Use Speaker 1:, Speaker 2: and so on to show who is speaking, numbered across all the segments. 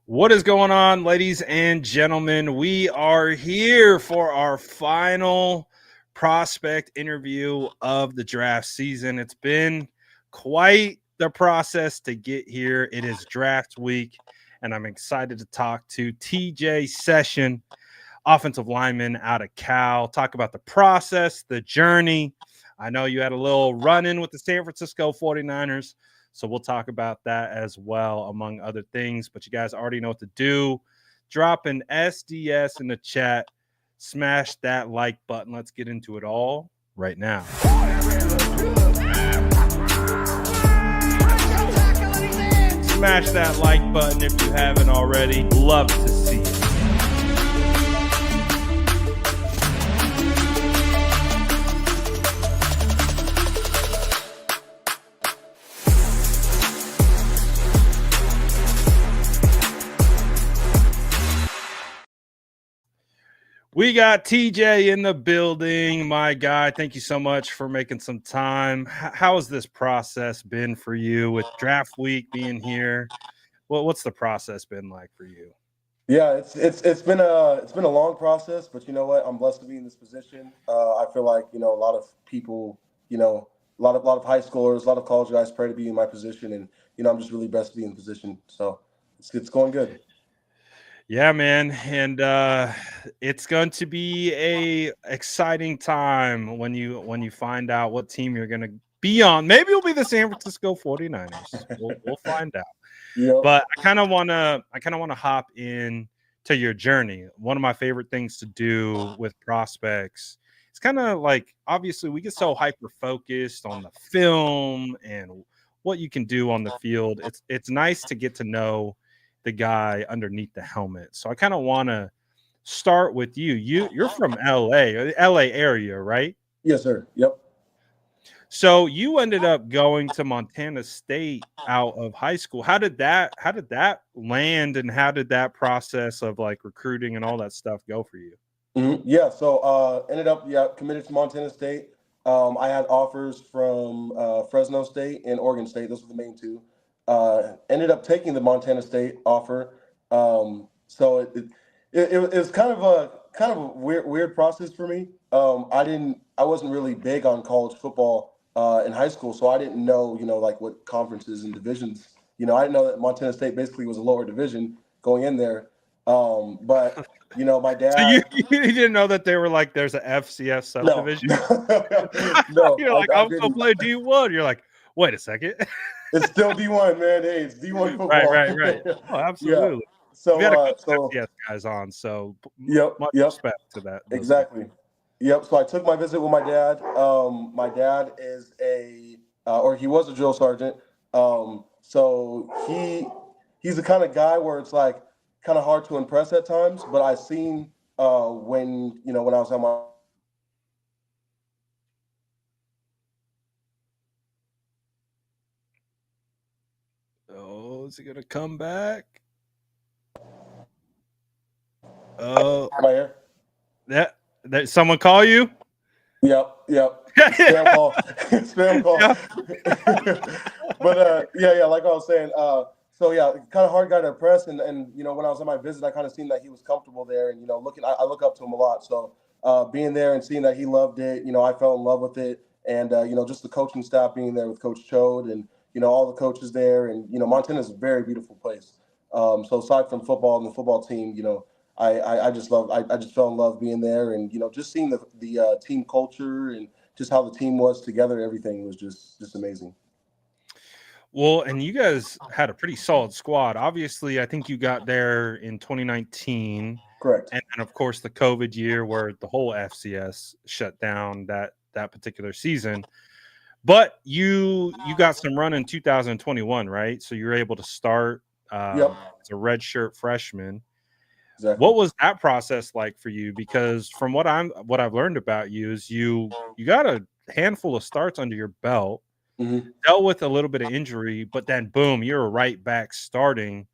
Speaker 1: What is going on, ladies and gentlemen? We are here for our final prospect interview of the draft season. It's been quite the process to get here. It is draft week, and I'm excited to talk to TJ Session, offensive lineman out of Cal, talk about the process, the journey. I know you had a little run-in with the San Francisco 49ers. So we'll talk about that as well, among other things. But you guys already know what to do. Drop an SDS in the chat. Smash that like button. Let's get into it all right now. Smash that like button if you haven't already. Love to see it. We got TJ in the building, my guy. Thank you so much for making some time. How has this process been for you with draft week being here? What's the process been like for you?
Speaker 2: Yeah, it's been a long process, but you know what? I'm blessed to be in this position. I feel like a lot of people, a lot of high schoolers, a lot of college guys pray to be in my position, and I'm just really blessed to be in the position. So it's going good.
Speaker 1: Yeah, man, and it's going to be a exciting time when you find out what team you're going to be on. Maybe it'll be the San Francisco 49ers. We'll find out.
Speaker 2: Yep.
Speaker 1: But I kind of want to hop in to your journey. One of my favorite things to do with prospects, it's kind of like, obviously we get so hyper focused on the film and what you can do on the field. It's nice to get to know the guy underneath the helmet. So I kind of want to start with you. You're from LA area, right?
Speaker 2: Yes, sir. Yep.
Speaker 1: So you ended up going to Montana State out of high school. How did that land, and how did that process of like recruiting and all that stuff go for you?
Speaker 2: Mm-hmm. Yeah. So ended up committed to Montana State. I had offers from Fresno State and Oregon State. Those were the main two. Ended up taking the Montana State offer. So it was kind of a weird process for me. I wasn't really big on college football in high school, so I didn't know like what conferences and divisions. I didn't know that Montana State basically was a lower division going in there. But my
Speaker 1: So you,
Speaker 2: dad.
Speaker 1: you didn't know that they were like there's a FCS subdivision?
Speaker 2: No,
Speaker 1: You're like,
Speaker 2: I
Speaker 1: I'm gonna
Speaker 2: didn't.
Speaker 1: play D1. You're like, wait a second.
Speaker 2: It's still D1, man. Hey, it's D1 football.
Speaker 1: Right. Oh,
Speaker 2: Yeah.
Speaker 1: absolutely. We had a
Speaker 2: So,
Speaker 1: couple FCS guys on, so
Speaker 2: yep,
Speaker 1: much
Speaker 2: yep,
Speaker 1: respect to that.
Speaker 2: exactly. Yep. So I took my visit with my dad. My dad is or he was a drill sergeant. So he's the kind of guy where it's like kind of hard to impress at times. But I seen when I was on my.
Speaker 1: Oh, is he gonna come back? Oh,
Speaker 2: Am I here?
Speaker 1: that someone call you?
Speaker 2: Yep. Spam call. Spam call.
Speaker 1: Yeah.
Speaker 2: But yeah, like I was saying, so yeah, kind of hard guy to impress, and when I was on my visit, I kind of seen that he was comfortable there, and I look up to him a lot. So being there and seeing that he loved it, I fell in love with it, and just the coaching staff being there with Coach Chode and all the coaches there, and Montana's a very beautiful place. So aside from football and the football team, I just fell in love being there, and just seeing the team culture and just how the team was together. Everything was just amazing.
Speaker 1: Well, and you guys had a pretty solid squad. Obviously, I think you got there in 2019.
Speaker 2: Correct.
Speaker 1: And of course the COVID year where the whole FCS shut down that particular season. But you got some run in 2021, right? So you were able to start
Speaker 2: Yep.
Speaker 1: as a redshirt freshman.
Speaker 2: Exactly.
Speaker 1: What was that process like for you? Because from what I've learned about you is you got a handful of starts under your belt, dealt with a little bit of injury, but then boom, you're right back starting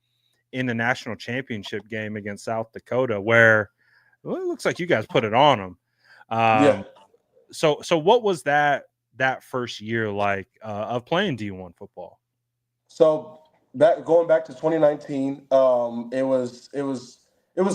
Speaker 1: in the national championship game against South Dakota, where it looks like you guys put it on them.
Speaker 2: Yeah.
Speaker 1: So what was that first year like of playing D1 football?
Speaker 2: So going back to 2019, it was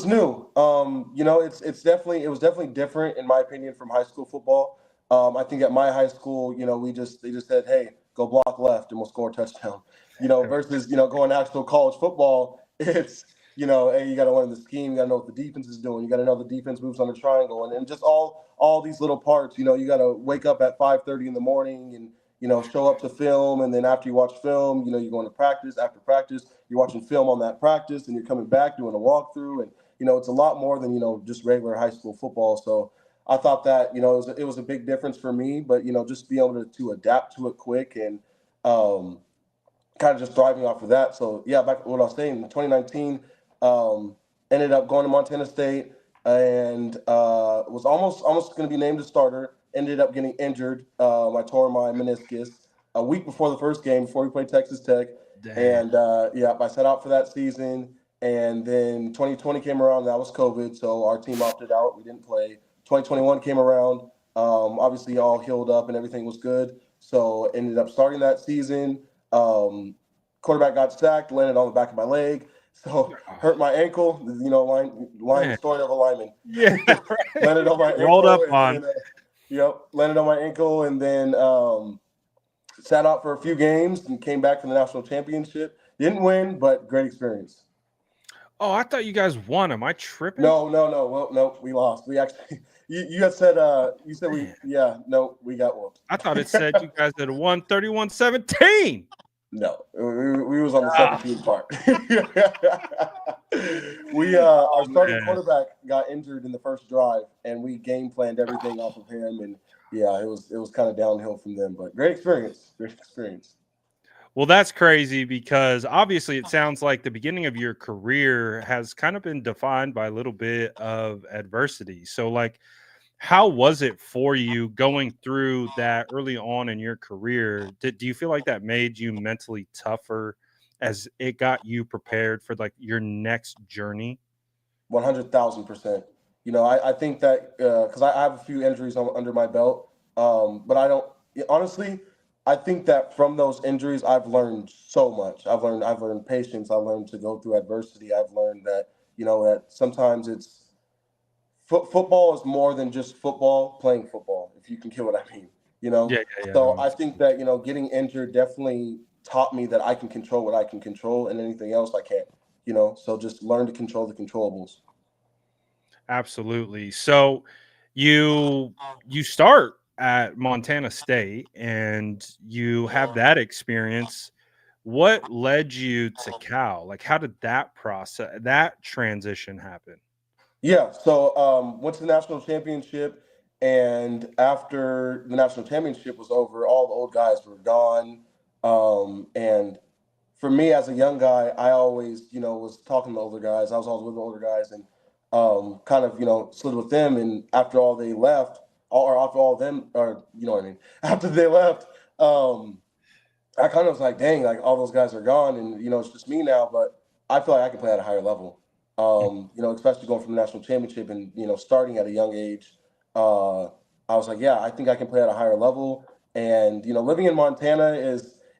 Speaker 2: new. It was definitely different in my opinion from high school football. I think at my high school, they just said, "Hey, go block left and we'll score a touchdown." Versus going actual college football, it's hey, you got to learn the scheme, you got to know what the defense is doing, you got to know the defense moves on the triangle, and just all these little parts. You got to wake up at 5:30 in the morning and show up to film, and then after you watch film, you're going to practice. After practice, you're watching film on that practice, and you're coming back doing a walkthrough, and it's a lot more than just regular high school football. So I thought that it was a big difference for me, but just be able to adapt to it quick and um, kind of just thriving off of that. So yeah, back to what I was saying, in 2019, ended up going to Montana State and was almost going to be named a starter. Ended up getting injured. I tore my meniscus a week before the first game, before we played Texas Tech,
Speaker 1: Dang.
Speaker 2: and yeah, I set out for that season. And then 2020 came around. That was COVID, so our team opted out. We didn't play. 2021 came around. Obviously, all healed up and everything was good. So ended up starting that season. Um, Quarterback got sacked, landed on the back of my leg, so
Speaker 1: Oh,
Speaker 2: hurt my ankle. Line the
Speaker 1: man.
Speaker 2: story of a lineman.
Speaker 1: Yeah, right.
Speaker 2: Landed on my
Speaker 1: Rolled up
Speaker 2: ankle, and
Speaker 1: on.
Speaker 2: then landed on my ankle, and then sat out for a few games and came back for the national championship. Didn't win, but great experience.
Speaker 1: Oh, I thought you guys won. Am I tripping?
Speaker 2: No, no, no. Well, no, we lost. We actually, you had said, you said we,
Speaker 1: Man,
Speaker 2: yeah, no, we got whooped.
Speaker 1: I thought it said you guys had won 31-17.
Speaker 2: No, we was on the
Speaker 1: Ah,
Speaker 2: 17 part. Our
Speaker 1: oh,
Speaker 2: starting
Speaker 1: man.
Speaker 2: quarterback got injured in the first drive, and we game planned everything off of him, and yeah, it was kind of downhill from them. But great experience, great experience.
Speaker 1: Well, that's crazy because obviously it sounds like the beginning of your career has kind of been defined by a little bit of adversity. So, like, how was it for you going through that early on in your career? Do you feel like that made you mentally tougher as it got you prepared for like your next journey?
Speaker 2: 100,000%. I think that because I have a few injuries under my belt, but I don't honestly. I think that from those injuries, I've learned so much. I've learned patience. I learned to go through adversity. I've learned that that sometimes football is more than just football, playing football, if you can get what I mean, you know?
Speaker 1: Yeah, yeah, yeah.
Speaker 2: So
Speaker 1: No,
Speaker 2: I think that, getting injured definitely taught me that I can control what I can control and anything else I can't, So just learn to control the controllables.
Speaker 1: absolutely. So you start at Montana State and you have that experience. What led you to Cal? Like, how did that transition happen?
Speaker 2: Yeah, so went to the national championship, and after the national championship was over, all the old guys were gone. And for me as a young guy, I always, was talking to the older guys. I was always with the older guys, and kind of, slid with them. And after all they left, or after all of them, or you know what I mean, after they left, um, I kind of was like, dang, like all those guys are gone, and it's just me now. But I feel like I can play at a higher level. Especially going from the national championship and starting at a young age. Uh, I was like, yeah, I think I can play at a higher level. And living in Montana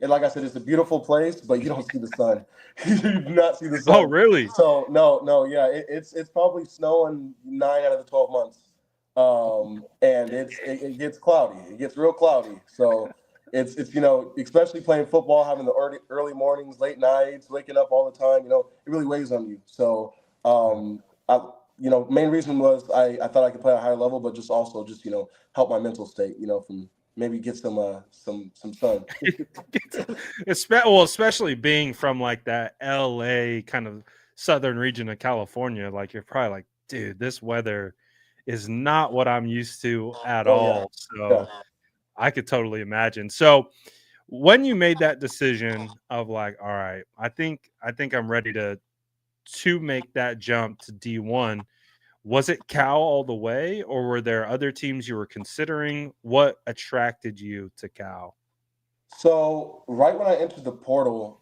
Speaker 2: and like I said, it's a beautiful place, but you don't see the sun. You do not see the
Speaker 1: Oh,
Speaker 2: sun.
Speaker 1: really?
Speaker 2: So no, no, yeah, it's probably snowing 9 out of the 12 months, and it gets cloudy. It gets real cloudy. So it's especially playing football, having the early mornings, late nights, waking up all the time. It really weighs on you. So I main reason was I thought I could play at a higher level, but just also just help my mental state. From maybe get some sun.
Speaker 1: Especially being from like that LA kind of southern region of California, like you're probably like, dude, this weather is not what I'm used to at
Speaker 2: Oh yeah,
Speaker 1: all.
Speaker 2: yeah.
Speaker 1: So I could totally imagine. So when you made that decision of like, all right, I think I'm ready to make that jump to D1, was it Cal all the way, or were there other teams you were considering? What attracted you to Cal?
Speaker 2: So right when I entered the portal,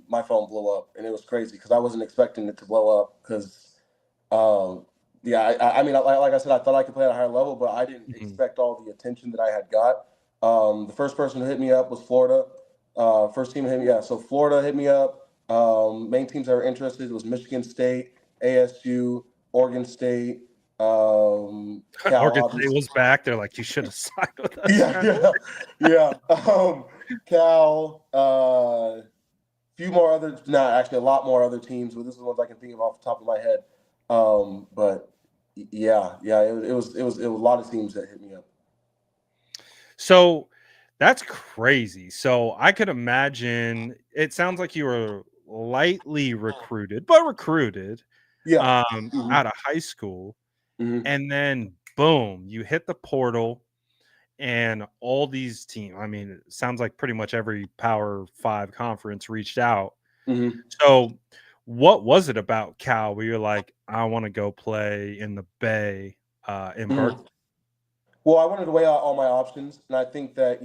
Speaker 2: my phone blew up, and it was crazy because I wasn't expecting it to blow up. Because, yeah, I mean, like I said, I thought I could play at a higher level, but I didn't
Speaker 1: Mhm.
Speaker 2: expect all the attention that I had got. The first person to hit me up was Florida. First team to hit me, yeah. So Florida hit me up. Main teams that were interested was Michigan State, ASU, Oregon State, Cal,
Speaker 1: Oregon State
Speaker 2: obviously.
Speaker 1: was back. They're like, you should have signed with us,
Speaker 2: Yeah,
Speaker 1: man.
Speaker 2: yeah, yeah. Cal, few more other, not actually a lot more other teams, but this is the ones I can think of off the top of my head. But yeah, it was a lot of teams that hit me up.
Speaker 1: So that's crazy. So I could imagine it sounds like you were lightly recruited, but recruited
Speaker 2: Yeah. Hmm.
Speaker 1: out of high school.
Speaker 2: Hmm.
Speaker 1: And then boom, you hit the portal and all these teams. I mean, it sounds like pretty much every Power Five conference reached out.
Speaker 2: Hmm.
Speaker 1: So what was it about Cal where you're like, I want to go play in the Bay in
Speaker 2: Hmm.
Speaker 1: Berkeley?
Speaker 2: Well, I wanted to weigh out all my options, and I think that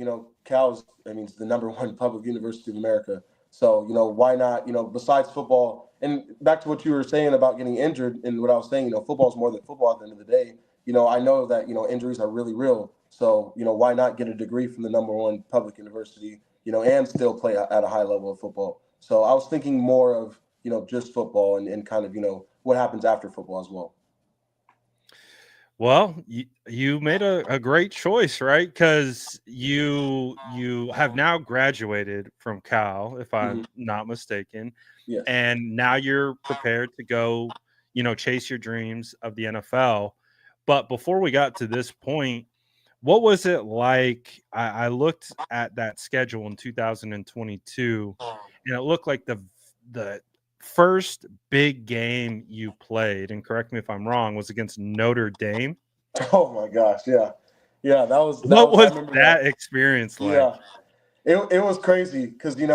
Speaker 2: Cal's, I mean, it's the number one public university of America. So why not? Besides football, and back to what you were saying about getting injured, and what I was saying, football is more than football at the end of the day. I know that injuries are really real. So why not get a degree from the number one public university? And still play at a high level of football. So I was thinking more of just football and kind of what happens after football as well.
Speaker 1: Well, you made a great choice, right? Because you have now graduated from Cal, if
Speaker 2: Hmm.
Speaker 1: I'm not mistaken,
Speaker 2: Yes.
Speaker 1: and now you're prepared to go, chase your dreams of the NFL. But before we got to this point, what was it like? I looked at that schedule in 2022, and it looked like the first big game you played, and correct me if I'm wrong, was against Notre Dame.
Speaker 2: Oh my gosh, yeah, yeah. That was.
Speaker 1: What
Speaker 2: I
Speaker 1: was
Speaker 2: remember that.
Speaker 1: that experience like?
Speaker 2: Yeah, it was crazy because playing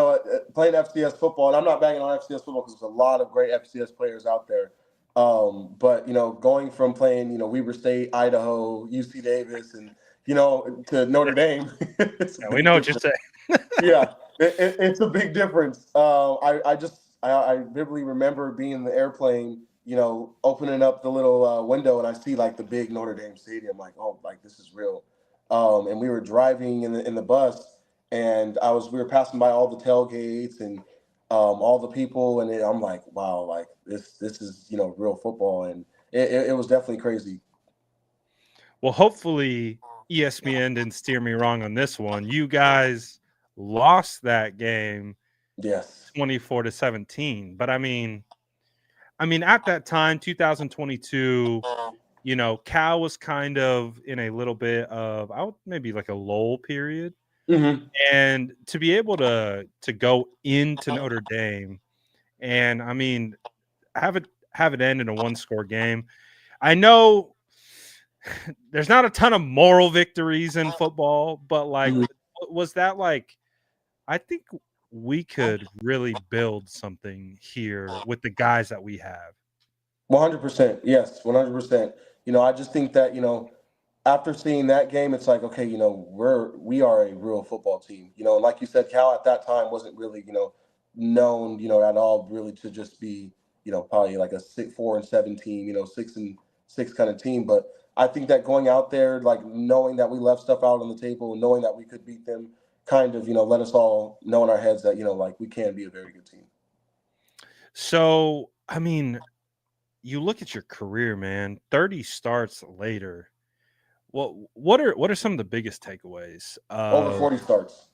Speaker 2: FCS football, and I'm not bagging on FCS football because there's a lot of great FCS players out there. But going from playing Weber State, Idaho, UC Davis, and to Notre Dame, it's a
Speaker 1: Yeah, we
Speaker 2: big
Speaker 1: know what you're
Speaker 2: difference.
Speaker 1: saying.
Speaker 2: Yeah, it's a big difference. I vividly remember being in the airplane, opening up the little window, and I see like the big Notre Dame stadium. Like, oh, like this is real. And we were driving in the bus, and we were passing by all the tailgates and all the people, and I'm like, wow, like this is real football, and it was definitely crazy.
Speaker 1: Well, hopefully ESPN didn't steer me wrong on this one. You guys lost that game
Speaker 2: Yes.
Speaker 1: 24-17. But I mean, at that time, 2022, Cal was kind of in a little bit of I would maybe like a lull period.
Speaker 2: Hmm.
Speaker 1: And to be able to go into Notre Dame and I mean have it end in a one score game. I know there's not a ton of moral victories in football, but like was that like I think we could really build something here with the guys that we have.
Speaker 2: 100%. Yes, 100%. I just think that, after seeing that game, it's like, okay, we are a real football team. And like you said, Cal at that time wasn't really, known, at all really to just be, probably like a 6-4-7 team, 6-6 kind of team. But I think that going out there, like knowing that we left stuff out on the table, and knowing that we could beat them, kind of, let us all know in our heads that, like we can be a very good team.
Speaker 1: So, I mean, you look at your career, man, 30 starts later. What are some of the biggest takeaways
Speaker 2: Over
Speaker 1: of
Speaker 2: 40 starts.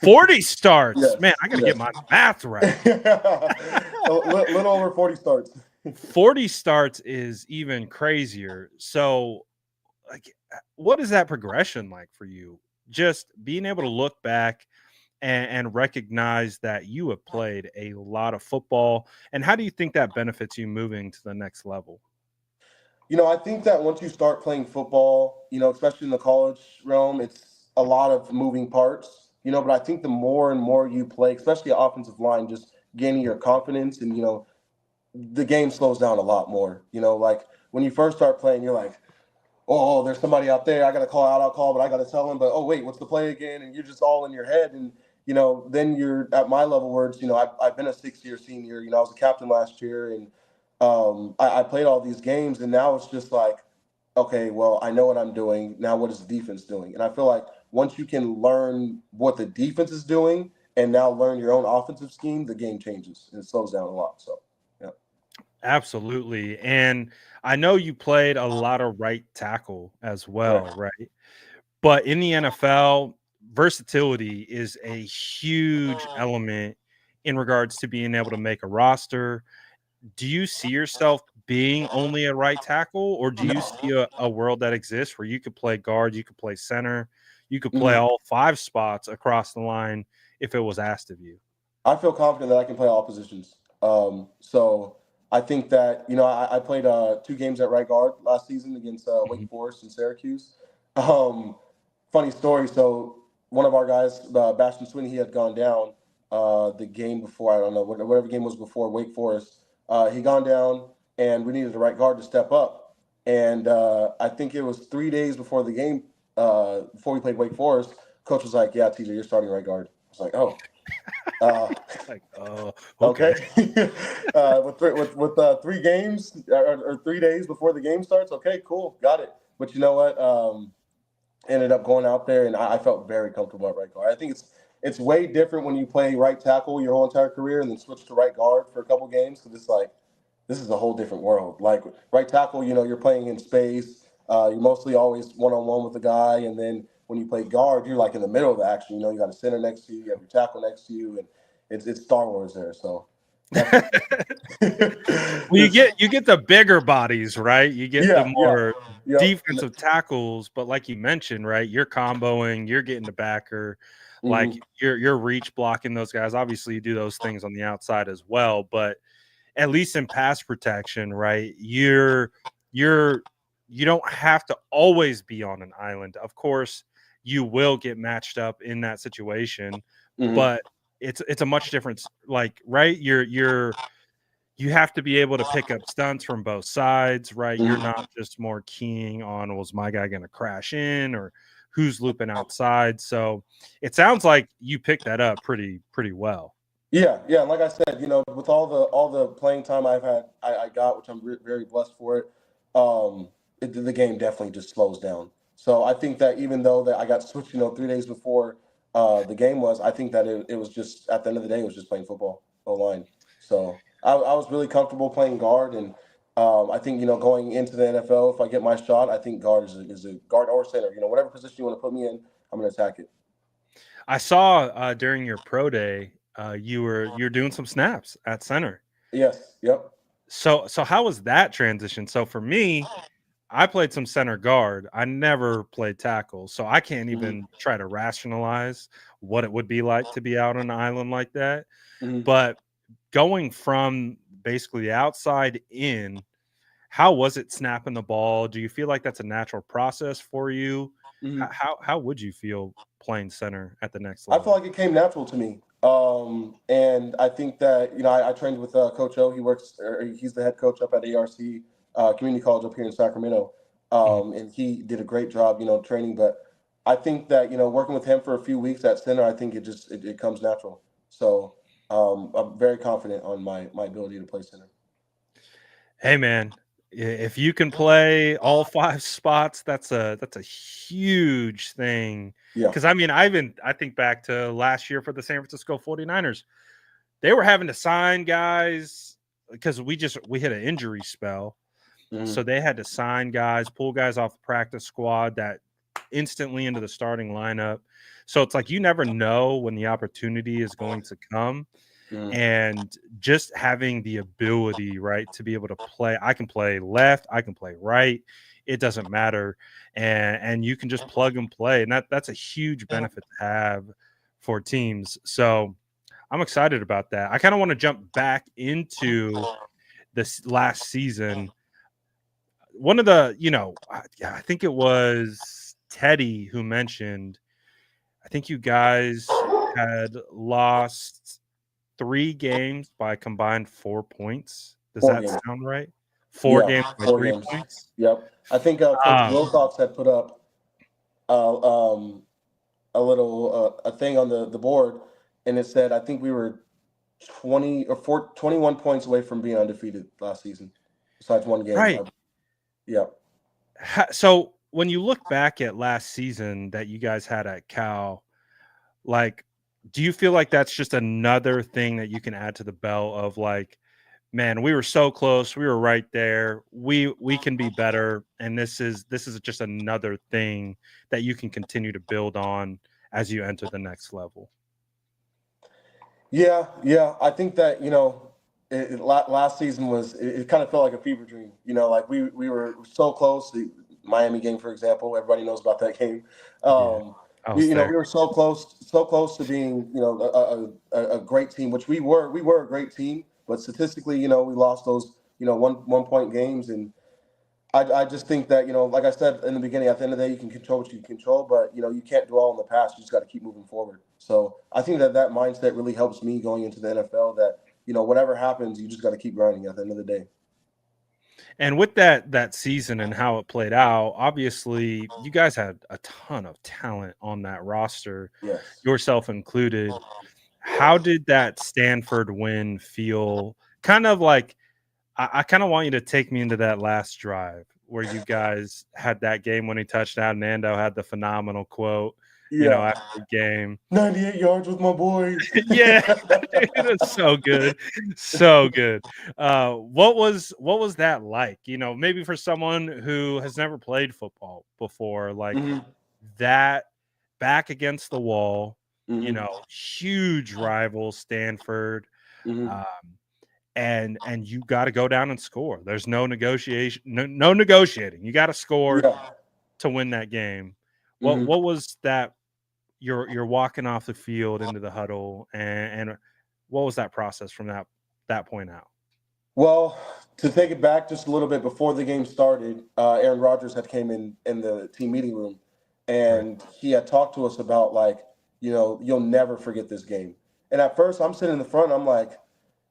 Speaker 1: 40 starts? Man,
Speaker 2: Yes,
Speaker 1: I got to get
Speaker 2: yes.
Speaker 1: my math right.
Speaker 2: A little over 40 starts.
Speaker 1: 40 starts is even crazier. So, like, what is that progression like for you? Just being able to look back and recognize that you have played a lot of football. And how do you think that benefits you moving to the next level?
Speaker 2: I think that once you start playing football, especially in the college realm, it's a lot of moving parts, but I think the more and more you play, especially offensive line, just gaining your confidence and, the game slows down a lot more. Like when you first start playing, you're like, oh, there's somebody out there. I got to call out, I'll call, but I got to tell them. But oh, wait, what's the play again? And you're just all in your head. And, then you're at my level where it's, I've been a 6-year senior. I was a captain last year and I played all these games. And now it's just like, okay, well, I know what I'm doing. Now, what is the defense doing? And I feel like once you can learn what the defense is doing and now learn your own offensive scheme, the game changes and it slows down a lot. So, yeah.
Speaker 1: Absolutely. And I know you played a lot of right tackle as well,
Speaker 2: Correct.
Speaker 1: right? But in the NFL, versatility is a huge element in regards to being able to make a roster. Do you see yourself being only a right tackle, or do you see a world that exists where you could play guard, you could play center, you could play
Speaker 2: Mhm.
Speaker 1: all 5 spots across the line if it was asked of you?
Speaker 2: I feel confident that I can play all positions. So I think that I played 2 games at right guard last season against Wake
Speaker 1: Mhm.
Speaker 2: Forest and Syracuse. Um, Funny story. So one of our guys, Bastion Sweeney, he had gone down the game before. I don't know whatever game was before Wake Forest. He gone down, and we needed a right guard to step up. And I think it was 3 days before the game, before we played Wake Forest. Coach was like, "Yeah, TJ, you're starting right guard." I was like, "Oh." Uh,
Speaker 1: Like, oh, okay.
Speaker 2: okay. With 3 games or 3 days before the game starts. Okay, cool, got it. But you know what? Ended up going out there, and I felt very comfortable at right guard. I think it's way different when you play right tackle your whole entire career and then switch to right guard for a couple games because it's like this is a whole different world. Like right tackle, you're playing in space. You're mostly always one on one with the guy, and then when you play guard, you're like in the middle of the action. You got a center next to you, you have your tackle next to you, and it's Star Wars there. So definitely different.
Speaker 1: Well, you get the bigger bodies, right? You get the
Speaker 2: Yeah, yeah,
Speaker 1: more
Speaker 2: yep.
Speaker 1: defensive tackles, but like you mentioned, right? You're comboing, you're getting the backer, like
Speaker 2: Hmm.
Speaker 1: you're reach blocking those guys. Obviously, you do those things on the outside as well, but at least in pass protection, right? You're you don't have to always be on an island. Of course, you will get matched up in that situation,
Speaker 2: Hmm.
Speaker 1: but it's a much different like right you have to be able to pick up stunts from both sides, right? You're
Speaker 2: Hmm.
Speaker 1: not just more keying on was my guy going to crash in or who's looping outside. So it sounds like you picked that up pretty well.
Speaker 2: Yeah, yeah. Like I said, with all the playing time I've had, I got, which I'm very blessed for it. Um, the game definitely just slows down. So I think that even though that I got switched, 3 days before the game was, I think that it was just at the end of the day, it was just playing football, O line. So I was really comfortable playing guard, and I think going into the NFL, if I get my shot, I think guard is a guard or center. Whatever position you want to put me in, I'm gonna attack it.
Speaker 1: I saw during your pro day you're doing some snaps at center.
Speaker 2: Yes. Yep.
Speaker 1: So how was that transition? So for me, I played some center guard. I never played tackle, so I can't
Speaker 2: Hmm.
Speaker 1: even try to rationalize what it would be like to be out on an island like that.
Speaker 2: Hmm.
Speaker 1: But going from basically the outside in, how was it snapping the ball? Do you feel like that's a natural process for you?
Speaker 2: Hmm.
Speaker 1: How would you feel playing center at the next
Speaker 2: I feel
Speaker 1: level?
Speaker 2: like it came natural to me. And I think that, I trained with Coach O. He's the head coach up at ARC Community College up here in Sacramento.
Speaker 1: Mhm.
Speaker 2: And he did a great job, training. But I think that, working with him for a few weeks at center, I think it comes natural. So I'm very confident on my ability to play center.
Speaker 1: Hey man, if you can play all 5 spots, that's a huge thing.
Speaker 2: Yeah.
Speaker 1: Because I mean, I think back to last year for the San Francisco 49ers. They were having to sign guys because we hit an injury spell.
Speaker 2: Hmm.
Speaker 1: So they had to sign guys, pull guys off the practice squad that instantly into the starting lineup. So it's like you never know when the opportunity is going to come.
Speaker 2: Hmm.
Speaker 1: And just having the ability, right, to be able to play, I can play left, I can play right, it doesn't matter. And you can just plug and play. And that's a huge benefit to have for teams. So I'm excited about that. I kind of want to jump back into this last season. One of the, yeah, I think it was Teddy who mentioned, I think you guys had lost 3 games by combined 4 points. Does
Speaker 2: Four
Speaker 1: that
Speaker 2: games.
Speaker 1: sound right? 4
Speaker 2: Yeah,
Speaker 1: games by
Speaker 2: 4
Speaker 1: 3
Speaker 2: games.
Speaker 1: points?
Speaker 2: Yep. I think Coach
Speaker 1: Um,
Speaker 2: Wilcox had put up uh, um, a little a thing on the board, and it said I think we were 21 points away from being undefeated last season, besides one game.
Speaker 1: right.
Speaker 2: Yeah.
Speaker 1: So when you look back at last season that you guys had at Cal, like, Do you feel like that's just another thing that you can add to the belt of like, man, we were so close, we were right there, we can be better, and this is just another thing that you can continue to build on as you enter the next level?
Speaker 2: Yeah, yeah. I think that last season it kind of felt like a fever dream. Like we were so close. The Miami game, for example, everybody knows about that game.
Speaker 1: Yeah,
Speaker 2: Um,
Speaker 1: I was
Speaker 2: we
Speaker 1: there.
Speaker 2: were so close to being a great team, which we were. We were a great team, but statistically, we lost those one point games, and I just think that, like I said in the beginning, at the end of the day, you can control what you can control, but, you can't dwell on the past. You just got to keep moving forward. So I think that mindset really helps me going into the NFL that, whatever happens, you just got to keep grinding at the end of the day.
Speaker 1: And with that season and how it played out, obviously you guys had a ton of talent on that roster,
Speaker 2: Yes.
Speaker 1: yourself included. How did that Stanford win feel? Kind of like I kind of want you to take me into that last drive where you guys had that game-winning touchdown. Nando had the phenomenal quote,
Speaker 2: Yeah.
Speaker 1: after the game.
Speaker 2: 98 yards with my boys.
Speaker 1: Yeah, dude, it was so good, so good. What was that like? Maybe for someone who has never played football before, like
Speaker 2: Hmm.
Speaker 1: that back against the wall.
Speaker 2: Hmm.
Speaker 1: Huge rival Stanford,
Speaker 2: Hmm.
Speaker 1: um, and you got to go down and score. There's no negotiation, no negotiating. You got to score
Speaker 2: Yeah.
Speaker 1: to win that game. What
Speaker 2: Hmm.
Speaker 1: what was that? You're walking off the field into the huddle, and what was that process from that point out?
Speaker 2: Well, to take it back just a little bit before the game started, Aaron Rodgers had came in the team meeting room,
Speaker 1: Right.
Speaker 2: and he had talked to us about like, you'll never forget this game. And at first, I'm sitting in the front, I'm like,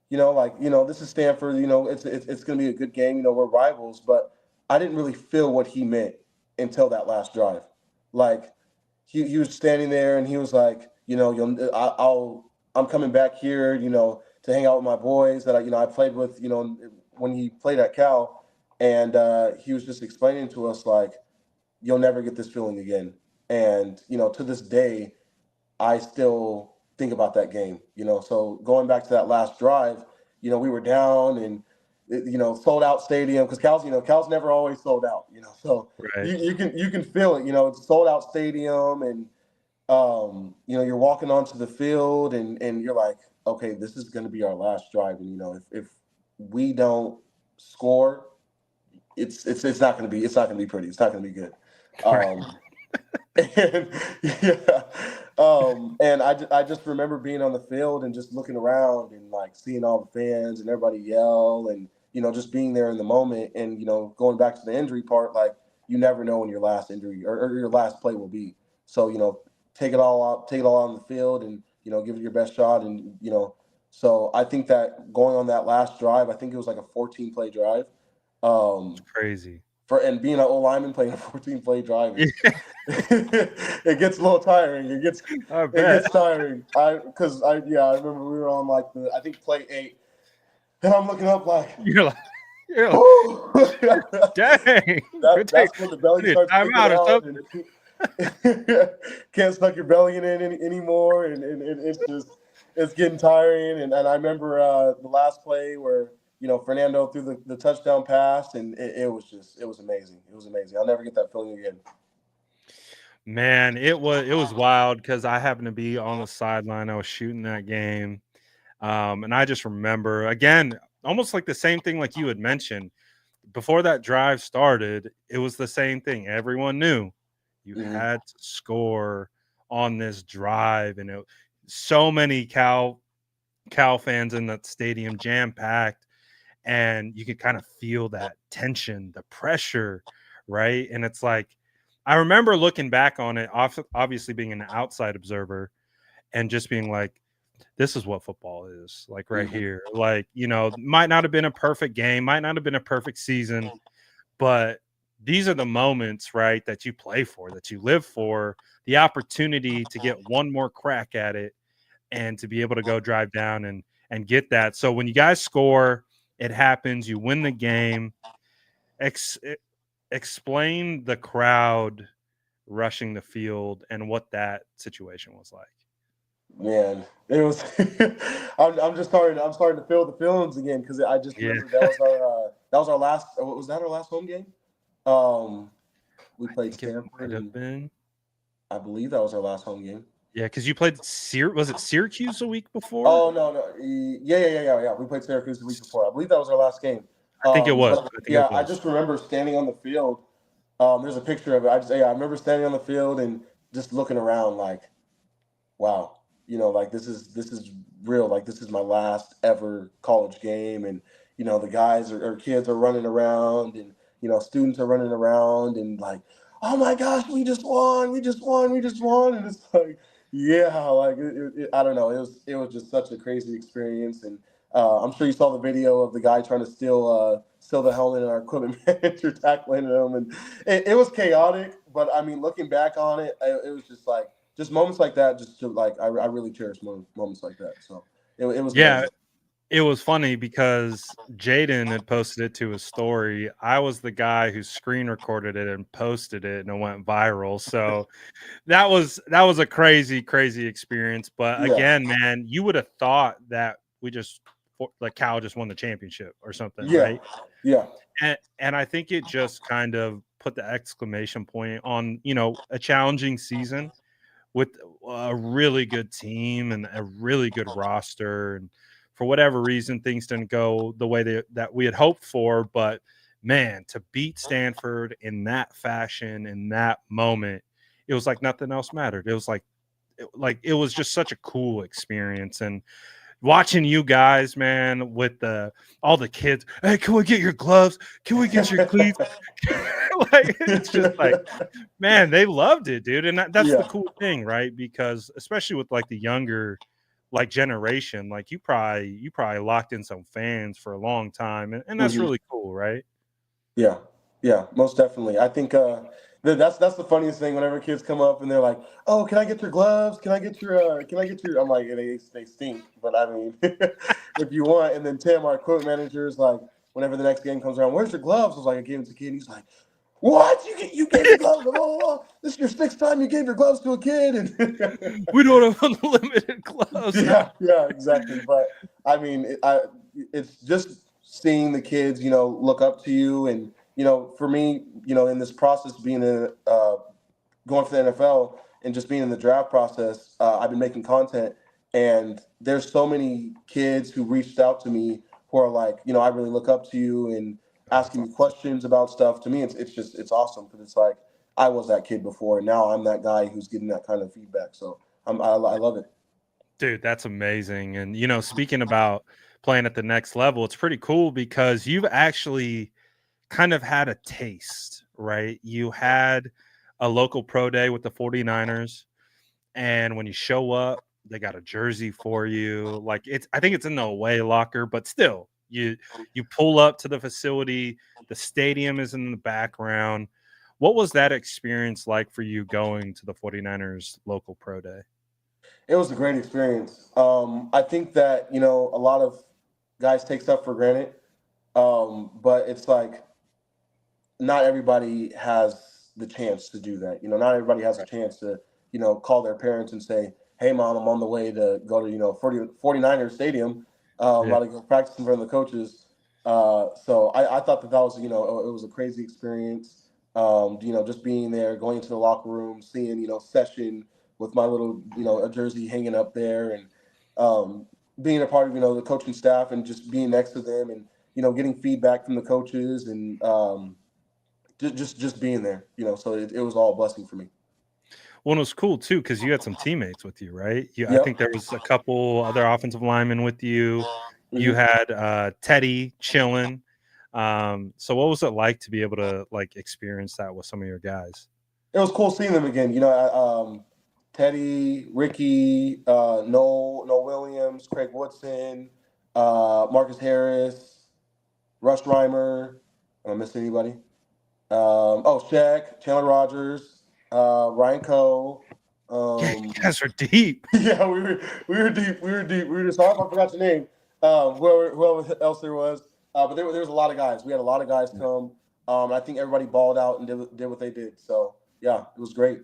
Speaker 2: this is Stanford. It's going to be a good game. We're rivals, but I didn't really feel what he meant until that last drive. Like he was standing there and he was like, I'm coming back here, to hang out with my boys that I played with, when he played at Cal, and he was just explaining to us like, you'll never get this feeling again. And to this day, I still think about that game. So going back to that last drive, we were down and sold out stadium because Cal's never always sold out. So
Speaker 1: Right.
Speaker 2: you can feel it. It's sold out stadium, and you're walking onto the field, and you're like, okay, this is going to be our last drive, and if we don't score, it's not going to be pretty. It's not going to be good.
Speaker 1: Right.
Speaker 2: And yeah, and I just remember being on the field and just looking around and like seeing all the fans and everybody yell, and just being there in the moment, and going back to the injury part, like you never know when your last injury or your last play will be. So take it all out on the field, and give it your best shot, and so I think that going on that last drive, I think it was like a 14 play drive.
Speaker 1: It's
Speaker 2: Um,
Speaker 1: crazy.
Speaker 2: and being an O lineman playing a 14 play drive
Speaker 1: Yeah,
Speaker 2: is it gets a little tiring.
Speaker 1: I
Speaker 2: It
Speaker 1: bet.
Speaker 2: gets tiring. I remember we were on like the I think play 8, and I'm looking up like,
Speaker 1: You're like, you're like,
Speaker 2: oh,
Speaker 1: dang.
Speaker 2: that's when the belly
Speaker 1: We need
Speaker 2: starts
Speaker 1: a
Speaker 2: kicking
Speaker 1: timeout or
Speaker 2: out,
Speaker 1: something.
Speaker 2: and can't stuck your belly in it anymore, and it's getting tiring. And I remember the last play where Fernando threw the touchdown pass, and it was amazing. It was amazing. I'll never get that feeling again.
Speaker 1: Man, it was wild because I happened to be on the sideline. I was shooting that game. And I just remember again, almost like the same thing like you had mentioned. Before that drive started, it was the same thing. Everyone knew you
Speaker 2: Hmm.
Speaker 1: had to score on this drive, and so many Cal fans in that stadium, jam packed, and you could kind of feel that tension, the pressure, right? And it's like I remember looking back on it, obviously being an outside observer, and just being like, this is what football is like right
Speaker 2: Hmm.
Speaker 1: here. Like, might not have been a perfect game, might not have been a perfect season, but these are the moments, right, that you play for, that you live for, the opportunity to get one more crack at it and to be able to go drive down and get that. So when you guys score, it happens, you win the game. Ex- e- Explain the crowd rushing the field and what that situation was like.
Speaker 2: Man, it was. I'm starting to feel the feelings again because I just
Speaker 1: Yeah,
Speaker 2: remember that was our last. Was that our last home game? Um, we
Speaker 1: I
Speaker 2: played
Speaker 1: think it might
Speaker 2: Stanford,
Speaker 1: have
Speaker 2: and
Speaker 1: been.
Speaker 2: I believe that was our last home game.
Speaker 1: Yeah, because you played was it Syracuse a week before?
Speaker 2: Oh no, no, yeah. We played Syracuse the week before. I believe that was our last game.
Speaker 1: I think it was.
Speaker 2: But
Speaker 1: I think
Speaker 2: yeah,
Speaker 1: it
Speaker 2: I
Speaker 1: was.
Speaker 2: just remember standing on the field. There's a picture of it. I remember standing on the field and just looking around like, wow, like this is real. Like this is my last ever college game, and the guys or kids are running around, and students are running around, and like, oh my gosh, we just won, and it's like, yeah, like I don't know, it was just such a crazy experience, and I'm sure you saw the video of the guy trying to steal the helmet and our equipment manager tackling him, and it was chaotic, but I mean, looking back on it, it was just like just moments like that, like I really cherish moments like that. So it was
Speaker 1: Yeah,
Speaker 2: amazing.
Speaker 1: it was funny because Jaden had posted it to his story. I was the guy who screen recorded it and posted it, and it went viral. So that was a crazy, crazy experience. But
Speaker 2: Yeah,
Speaker 1: again, man, you would have thought that like Cal just won the championship or something,
Speaker 2: yeah,
Speaker 1: right?
Speaker 2: yeah.
Speaker 1: And I think it just kind of put the exclamation point on a challenging season with a really good team and a really good roster. And for whatever reason, things didn't go the way that we had hoped for. But man, to beat Stanford in that fashion, in that moment, it was like nothing else mattered. It was like it was just such a cool experience. And watching you guys, man, with all the kids, hey, can we get your gloves? Can we get your cleats? Like it's just like, man, they loved it, dude, and that's the
Speaker 2: Yeah.
Speaker 1: cool thing, right? Because especially with like the younger like generation, like you probably locked in some fans for a long time, and that's
Speaker 2: Mhm.
Speaker 1: really cool, right?
Speaker 2: Yeah, yeah, most definitely. I think that's the funniest thing. Whenever kids come up and they're like, "Oh, can I get your gloves? Can I get your?" I'm like, they stink, but I mean, if you want. And then Tim, our equipment manager, is like, whenever the next game comes around, "Where's your gloves?" I was like, "I gave them to kid." He's like, "What? You gave the gloves? Blah, blah, blah. This is your sixth time you gave your gloves to a kid." And
Speaker 1: We don't have unlimited gloves.
Speaker 2: yeah, exactly. But I mean, it's just seeing the kids, look up to you, and for me, in this process, being going for the NFL and just being in the draft process, I've been making content, and there's so many kids who reached out to me who are like, I really look up to you, and
Speaker 1: Oh, that's
Speaker 2: asking me
Speaker 1: awesome.
Speaker 2: questions about stuff. To me, it's awesome because it's like I was that kid before, and now I'm that guy who's getting that kind of feedback. So I love it.
Speaker 1: Dude, that's amazing. And speaking about playing at the next level, it's pretty cool because you've actually kind of had a taste, right? You had a local pro day with the 49ers, and when you show up, they got a jersey for you. Like I think it's in the away locker, but still, you pull up to the facility, the stadium is in the background. What was that experience like for you going to the 49ers local pro day?
Speaker 2: It was a great experience. I think that a lot of guys take stuff for granted, but it's like not everybody has the chance to do that. Not everybody has a chance to call their parents and say, "Hey, mom, I'm on the way to go to 49ers stadium. I'm
Speaker 1: Yeah.
Speaker 2: about to go practice in front of the coaches." So I thought that was it was a crazy experience. Just being there, going into the locker room, seeing session with my little a jersey hanging up there, and being a part of the coaching staff, and just being next to them, and getting feedback from the coaches, and just being there. So it was all a blessing for me.
Speaker 1: Well, it was cool too because you had some teammates with you, right? I
Speaker 2: Yep.
Speaker 1: think there was a couple other offensive linemen with you. You
Speaker 2: Hmm.
Speaker 1: had Teddy chilling. So what was it like to be able to like experience that with some of your guys?
Speaker 2: It was cool seeing them again. Teddy, Ricky, Noel Williams, Craig Woodson, Marcus Harris, Rush Reimer. Am I missing anybody? Shaq, Chandler Rogers, Ryan Coe.
Speaker 1: Yeah,
Speaker 2: Um,
Speaker 1: you guys are deep.
Speaker 2: yeah, we were deep. We were deep. We were just. I forgot your name. Whoever else there was. But there was a lot of guys. We had a lot of guys come. I think everybody balled out and did what they did. So yeah, it was great.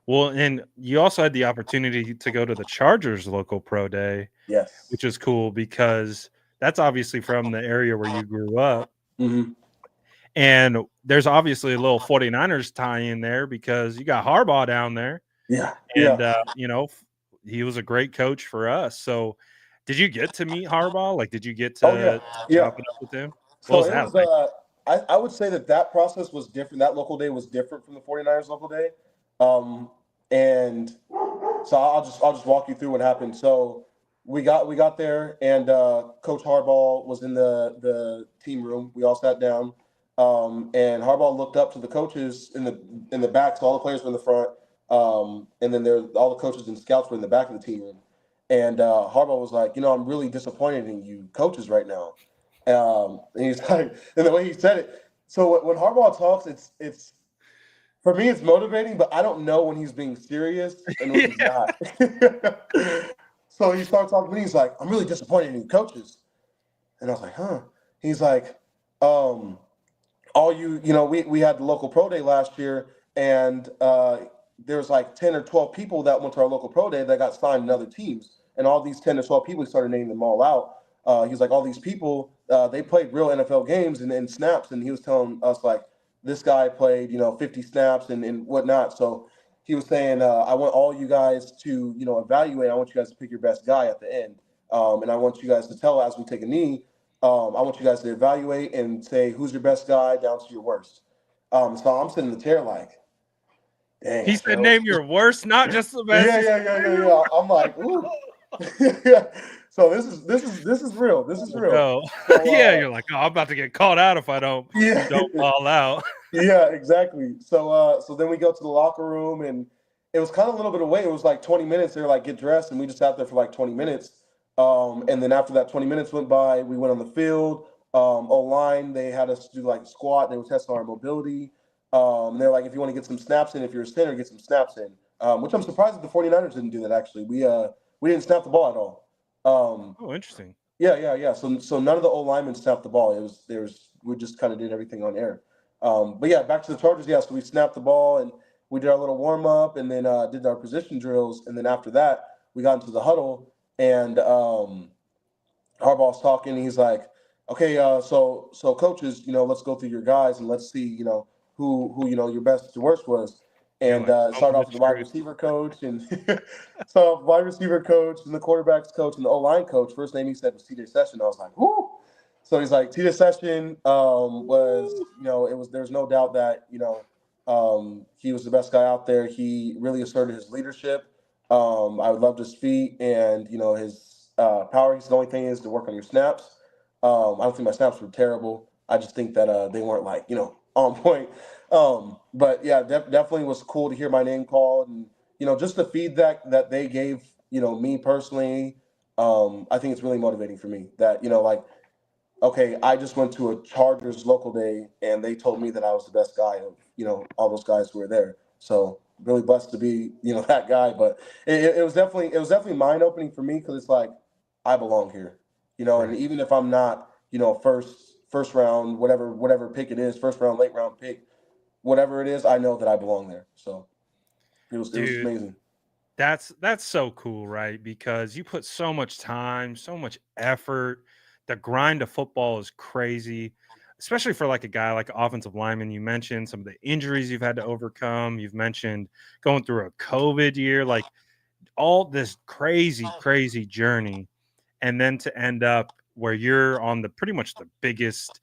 Speaker 1: Well, and you also had the opportunity to go to the Chargers local pro day,
Speaker 2: Yes.
Speaker 1: which is cool because that's obviously from the area where you grew up.
Speaker 2: Mm-hmm.
Speaker 1: And there's obviously a little 49ers tie in there because you got Harbaugh down there.
Speaker 2: Yeah.
Speaker 1: And,
Speaker 2: Yeah.
Speaker 1: he was a great coach for us. So did you get to meet Harbaugh? Like, did you get
Speaker 2: Oh yeah.
Speaker 1: to
Speaker 2: Yeah.
Speaker 1: chop it up with him? What
Speaker 2: So
Speaker 1: was
Speaker 2: it
Speaker 1: that
Speaker 2: was
Speaker 1: like?
Speaker 2: I would say that process was different. That local day was different from the 49ers local day. And so I'll just walk you through what happened. So we got there, and Coach Harbaugh was in the team room. We all sat down, and Harbaugh looked up to the coaches in the back. So all the players were in the front, and then all the coaches and scouts were in the back of the team room. And Harbaugh was like, I'm really disappointed in you coaches right now. And he's like, and the way he said it. So when Harbaugh talks, it's for me, it's motivating, but I don't know when he's being serious and when he's
Speaker 1: Yeah.
Speaker 2: not. So he starts talking to me. He's like, I'm really disappointed in you coaches. And I was like, huh? He's like, um, we had the local pro day last year, and there's like 10 or 12 people that went to our local pro day that got signed in other teams. And all these 10 or 12 people, he started naming them all out. He's like, all these people, they played real NFL games and snaps. And he was telling us, like, this guy played, 50 snaps and whatnot. So he was saying, I want all you guys to, evaluate. I want you guys to pick your best guy at the end. And I want you guys to tell as we take a knee, I want you guys to evaluate and say who's your best guy down to your worst. So I'm sitting in the chair like, dang,
Speaker 1: He said,
Speaker 2: bro.
Speaker 1: name your worst, not just the best.
Speaker 2: Yeah,
Speaker 1: He said,
Speaker 2: yeah, yeah, yeah, yeah. I'm like, ooh. Yeah. So this is real. This is real.
Speaker 1: go.
Speaker 2: So
Speaker 1: Yeah, you're like, oh, I'm about to get called out if I don't
Speaker 2: yeah,
Speaker 1: ball out.
Speaker 2: yeah, exactly. So then we go to the locker room, and it was kind of a little bit away. It was like 20 minutes. They were like, get dressed, and we just sat there for like 20 minutes. And then after that 20 minutes went by, we went on the field. O-line, they had us do like a squat. They were testing our mobility. They're like, if you want to get some snaps in, if you're a center, get some snaps in. Which I'm surprised that the 49ers didn't do that, actually. We didn't snap the ball at all.
Speaker 1: Oh, interesting.
Speaker 2: Yeah, yeah, yeah. So none of the old linemen snapped the ball. We just kind of did everything on air. But yeah, back to the Chargers. Yeah, so we snapped the ball and we did our little warm up, and then did our position drills, and then after that we got into the huddle, and Harbaugh's talking. And he's like, "Okay, so coaches, let's go through your guys and let's see, who your best to worst was."
Speaker 1: You're
Speaker 2: And
Speaker 1: like,
Speaker 2: it
Speaker 1: tell
Speaker 2: started
Speaker 1: me
Speaker 2: off
Speaker 1: the
Speaker 2: with the wide
Speaker 1: truth.
Speaker 2: receiver coach, and so wide receiver coach and the quarterbacks coach and the O line coach. First name he said was TJ Session. I was like, "Whoo!" So he's like, TJ Session was, there's no doubt that he was the best guy out there. He really asserted his leadership. I loved his feet and his power. The only thing is to work on your snaps. I don't think my snaps were terrible. I just think that they weren't like on point. But yeah, definitely was cool to hear my name called, and just the feedback that they gave me personally. I think it's really motivating for me that like, okay, I just went to a Chargers local day and they told me that I was the best guy of all those guys who were there. So really blessed to be that guy. But it was definitely mind opening for me because it's like I belong here, and
Speaker 1: Right.
Speaker 2: even if I'm not first round, whatever pick it is, first round, late round pick, whatever it is, I know that I belong there. So it was
Speaker 1: Dude,
Speaker 2: amazing.
Speaker 1: that's so cool, right? Because you put so much time, so much effort. The grind of football is crazy, especially for like a guy like offensive lineman. You mentioned some of the injuries you've had to overcome. You've mentioned going through a COVID year, like all this crazy, crazy journey. And then to end up where you're on the pretty much the biggest,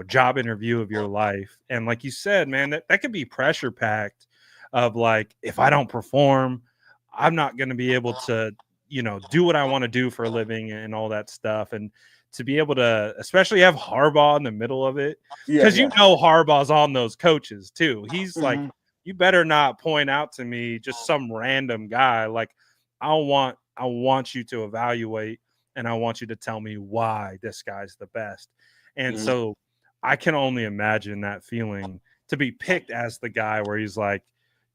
Speaker 1: job interview of your life. And like you said, man, that could be pressure packed of like, if I don't perform, I'm not going to be able to, do what I want to do for a living and all that stuff. And to be able to, especially have Harbaugh in the middle of it,
Speaker 2: Yeah,
Speaker 1: because
Speaker 2: yeah.
Speaker 1: Harbaugh's on those coaches too. He's like,
Speaker 2: Hmm.
Speaker 1: you better not point out to me just some random guy. Like, I want you to evaluate and I want you to tell me why this guy's the best. And
Speaker 2: Hmm.
Speaker 1: so I can only imagine that feeling to be picked as the guy where he's like,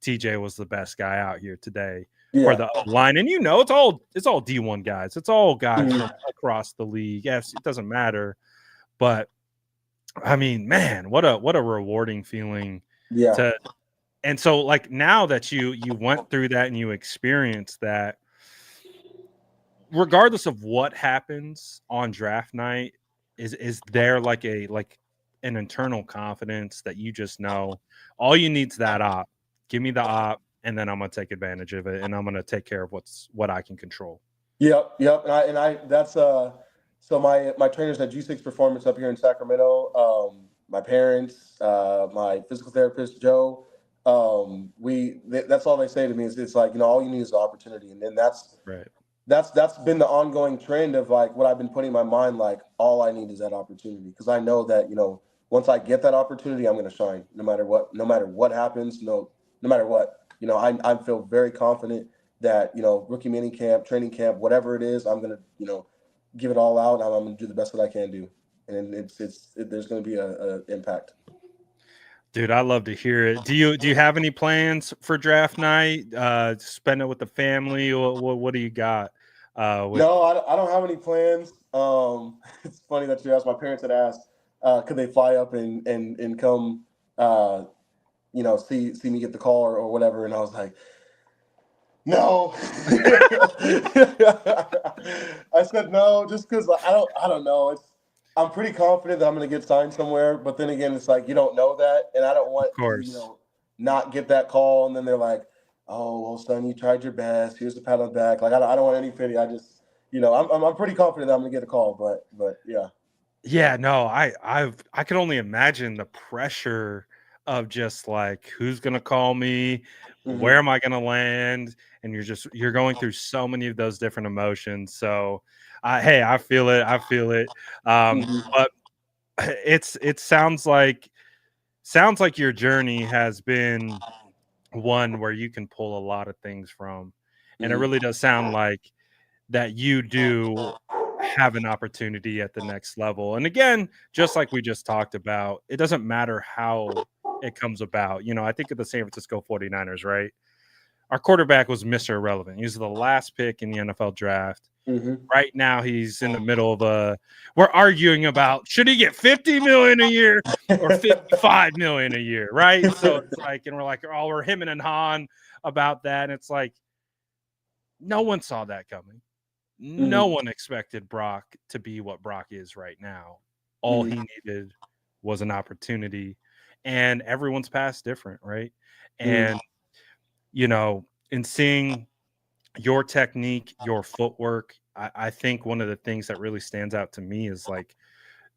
Speaker 1: TJ was the best guy out here today for
Speaker 2: Yeah.
Speaker 1: the line. And it's all D1 guys. It's all guys
Speaker 2: Hmm.
Speaker 1: from across the league. Yes, it doesn't matter. But I mean, man, what a rewarding feeling
Speaker 2: Yeah.
Speaker 1: to And so like now that you went through that and you experienced that, regardless of what happens on draft night, is there like an internal confidence that you just know all you need is that op. Give me the op, and then I'm gonna take advantage of it, and I'm gonna take care of what I can control.
Speaker 2: Yep. And I that's so my trainers at G6 Performance up here in Sacramento, my parents, my physical therapist Joe, that's all they say to me is it's like, all you need is the opportunity. And then
Speaker 1: Right.
Speaker 2: that's been the ongoing trend of like what I've been putting in my mind, like all I need is that opportunity, because I know that once I get that opportunity, I'm going to shine no matter what happens, no matter what. I feel very confident that rookie mini camp, training camp, whatever it is, I'm going to give it all out. I'm going to do the best that I can do, and there's going to be a impact.
Speaker 1: Dude, I love to hear it. Do you have any plans for draft night? Spend it with the family, or what do you got? With
Speaker 2: No, I don't have any plans. It's funny that you asked. My parents had asked, could they fly up and come, see me get the call or whatever, and I was like, no. I said no, just because I don't know. I'm pretty confident that I'm going to get signed somewhere, but then again, it's like you don't know that, and I don't
Speaker 1: of
Speaker 2: want to,
Speaker 1: course.
Speaker 2: not get that call, and then they're like, "Oh, well, son, you tried your best. Here's the pat on the back." Like I don't want any pity. I just, I'm pretty confident that I'm going to get a call, but yeah.
Speaker 1: Yeah, no, I can only imagine the pressure of just like who's gonna call me, where
Speaker 2: Hmm.
Speaker 1: am I gonna land, and you're going through so many of those different emotions. So, hey, I feel it.
Speaker 2: Hmm.
Speaker 1: But it sounds like your journey has been one where you can pull a lot of things from, and it
Speaker 2: Hmm.
Speaker 1: really does sound like that you do have an opportunity at the next level. And again, just like we just talked about, it doesn't matter how it comes about. I think of the San Francisco 49ers, right? Our quarterback was Mr. Irrelevant. He was the last pick in the NFL draft.
Speaker 2: Hmm.
Speaker 1: Right now, he's in the middle of we're arguing about should he get 50 million a year or 55 million a year, right? So it's like, and we're like, oh, we're hemming and hawing about that. And it's like, no one saw that coming. No
Speaker 2: Hmm.
Speaker 1: one expected Brock to be what Brock is right now. All
Speaker 2: Hmm.
Speaker 1: he needed was an opportunity, and everyone's past different, right?
Speaker 2: Hmm.
Speaker 1: And in seeing your technique, your footwork, I think one of the things that really stands out to me is like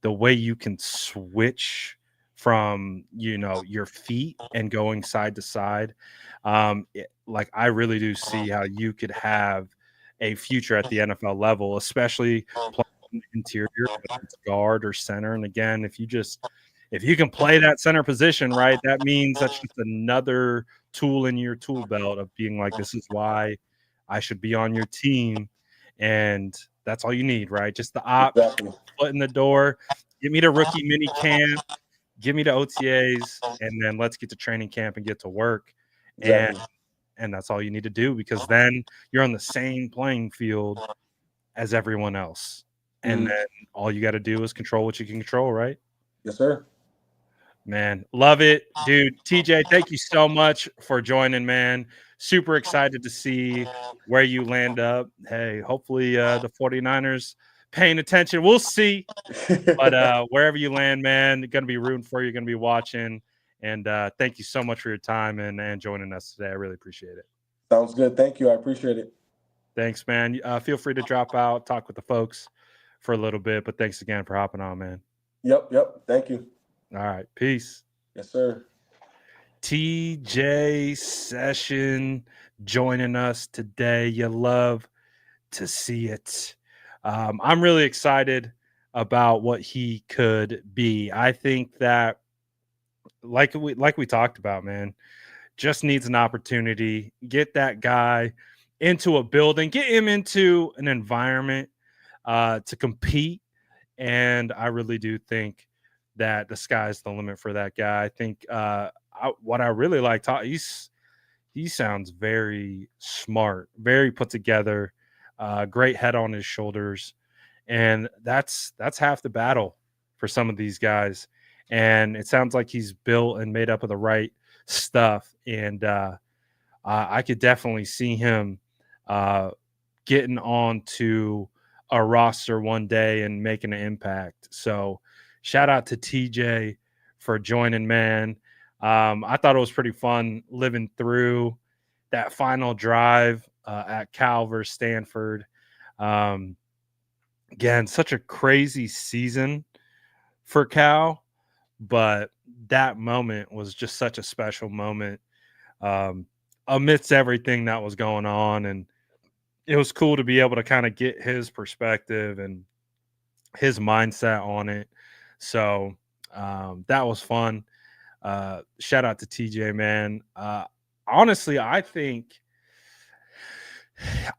Speaker 1: the way you can switch from your feet and going side to side. Like I really do see how you could have a future at the NFL level, especially playing on the interior, whether it's guard or center. And again, if you can play that center position right, that means that's just another tool in your tool belt of being like, this is why I should be on your team. And that's all you need, right? Just the op,
Speaker 2: Exactly.
Speaker 1: foot in the door. Get me to rookie mini camp, give me to OTAs, and then let's get to training camp and get to work. And
Speaker 2: Exactly.
Speaker 1: and that's all you need to do, because then you're on the same playing field as everyone else. And
Speaker 2: Hmm.
Speaker 1: then all you got to do is control what you can control, right?
Speaker 2: Yes, sir.
Speaker 1: Man, love it, dude. TJ, thank you so much for joining, man. Super excited to see where you land up. Hey, hopefully the 49ers paying attention. We'll see. But wherever you land, man, going to be rooting for you, going to be watching. And thank you so much for your time and joining us today. I really appreciate it.
Speaker 2: Sounds good. Thank you. I appreciate it.
Speaker 1: Thanks, man. Feel free to drop out, talk with the folks for a little bit. But thanks again for hopping on, man.
Speaker 2: Yep. Thank you.
Speaker 1: All right. Peace.
Speaker 2: Yes, sir.
Speaker 1: TJ Session joining us today. You love to see it. I'm really excited about what he could be. I think that, like we talked about, man, just needs an opportunity. Get that guy into a building, get him into an environment to compete. And I really do think that the sky's the limit for that guy. I think what I really like, he sounds very smart, very put together, great head on his shoulders, and that's half the battle for some of these guys. And it sounds like he's built and made up of the right stuff. And I could definitely see him getting onto a roster one day and making an impact. So shout out to TJ for joining, man. I thought it was pretty fun living through that final drive at Cal versus Stanford. Again, such a crazy season for Cal, but that moment was just such a special moment amidst everything that was going on. And it was cool to be able to kind of get his perspective and his mindset on it. So that was fun. Shout out to TJ, man. Honestly, I think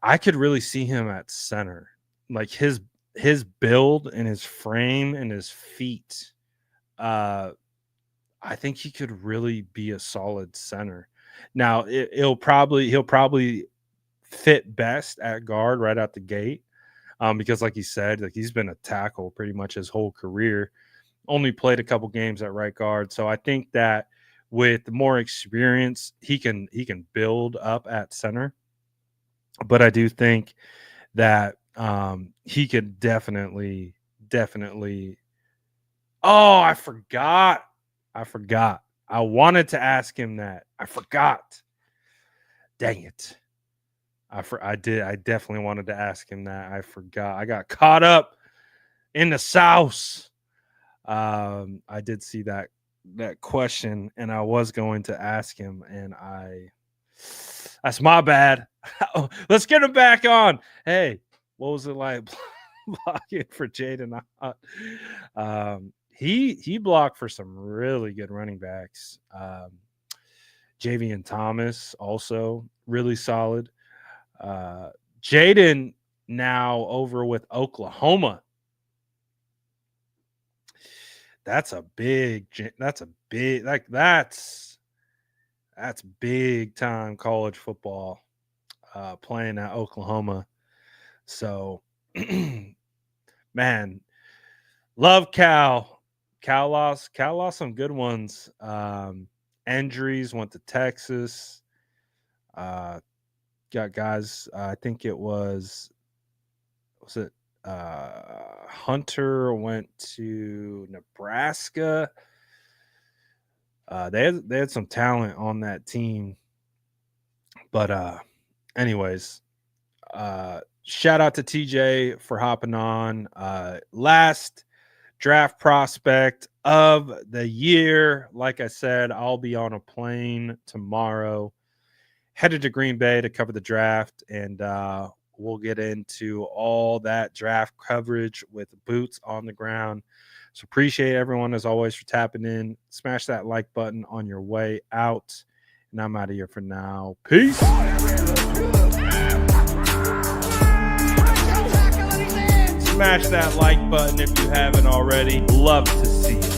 Speaker 1: I could really see him at center. Like his build and his frame and his feet. I think he could really be a solid center. Now he'll probably fit best at guard right out the gate. Because like he said, like he's been a tackle pretty much his whole career. Only played a couple games at right guard. So I think that with more experience, he can build up at center. But I do think that he could definitely. Oh, I forgot. I wanted to ask him that. I forgot. Dang it. I definitely wanted to ask him that. I forgot. I got caught up in the sauce. I did see that question, and I was going to ask him, and that's my bad. Let's get him back on. Hey, what was it like blocking for Jaden? He blocked for some really good running backs. Javian Thomas also really solid. Jaden now over with Oklahoma. That's big time college football playing at Oklahoma. So man, love Cal. Cal lost some good ones. Injuries, went to Texas. Got guys, I think it was it Hunter went to Nebraska. They had some talent on that team. But anyways, shout out to TJ for hopping on. Last draft prospect of the year. Like I said, I'll be on a plane tomorrow, headed to Green Bay to cover the draft, and we'll get into all that draft coverage with boots on the ground. So appreciate everyone, as always, for tapping in. Smash that like button on your way out. And I'm out of here for now. Peace. Smash that like button if you haven't already. Love to see it.